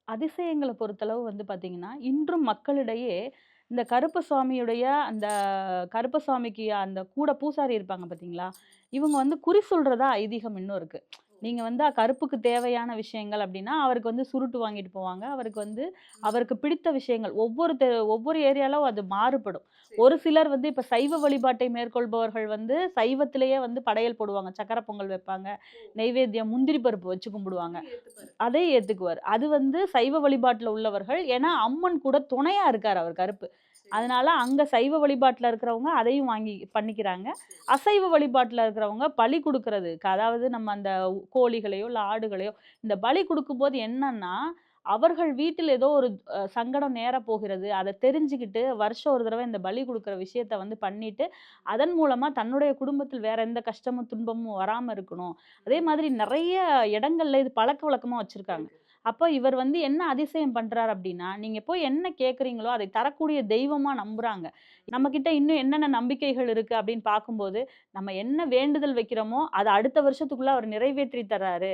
அதிசயங்கள பொறுத்தளவு வந்து பார்த்தீங்கன்னா, இன்றும் மக்களிடையே இந்த கருப்பசாமியுடைய அந்த கருப்பசாமிக்கு அந்த கூட பூசாரி இருப்பாங்க பார்த்தீங்களா? இவங்க வந்து குறி சொல்றதா ஐதீகம் இன்னும் இருக்கு. நீங்க வந்து கருப்புக்கு தேவையான விஷயங்கள் அப்டின்னா, அவருக்கு வந்து சுருட்டு வாங்கிட்டு போவாங்க. அவருக்கு வந்து ம். அவருக்கு பிடித்த விஷயங்கள் ஒவ்வொரு ஏரியால அது மாறுபடும். சரி. ஒரு சிலர் வந்து இப்ப சைவ வழிபாட்டை மேற்கொள்பவர்கள் வந்து சைவத்திலேயே வந்து படையல் போடுவாங்க. சக்கர பொங்கல் வைப்பாங்க. ஓ! நெய்வேத்தியம் முந்திரி பருப்பு வச்சு கும்பிடுவாங்க. அதையும் ஏத்துப்பாரு. அதை ஏத்துக்குவாரு. அது வந்து சைவ வழிபாட்டுல உள்ளவர்கள். ஏன்னா, ம். அம்மன் கூட துணையா இருக்காரு அவர் கருப்பு. சரி, அதனால அங்க சைவ வழிபாட்டுல இருக்கிறவங்க அதையும் வாங்கி பண்ணிக்கிறாங்க. சரி. அசைவ வழிபாட்டுல இருக்கிறவங்க பலி குடுக்குறதுக்கு, அதாவது நம்ம அந்த கோழிகளையோ, இல்ல ஆடுகளையோ இந்த பலி குடுக்கும்போது என்னன்னா, அவர்கள் வீட்டில் ஏதோ ஒரு சங்கடம் நேரப் போகிறது. அத தெரிஞ்சுக்கிட்டு வருஷம் ஒரு தடவ இந்த பலி குடுக்குற விஷயத்த வந்து பண்ணிட்டு, அதன் மூலமா தன்னுடைய குடும்பத்தில் வேற எந்த கஷ்டமும், துன்பமும் வராம இருக்கணும். அதே ம். மாதிரி நெறைய இடங்கள்ல இது பழக்கவழக்கமா வச்சிருக்காங்க. இருக்கு. அப்ப இவர் வந்து என்ன அதிசயம் பண்றாரு அப்டின்னா, நீங்க போய் என்ன கேட்கிறீங்களோ, அதை தரக்கூடிய தெய்வமா நம்புறாங்க. நம்மகிட்ட இன்னும் என்னென்ன நம்பிக்கைகள் இருக்கு அப்டின்னு பார்க்கும்போது, நம்ம என்ன வேண்டுதல் வைக்கிறோமோ, அத அடுத்த வருஷத்துக்குள்ள அவர் நிறைவேற்றி தர்றாரு.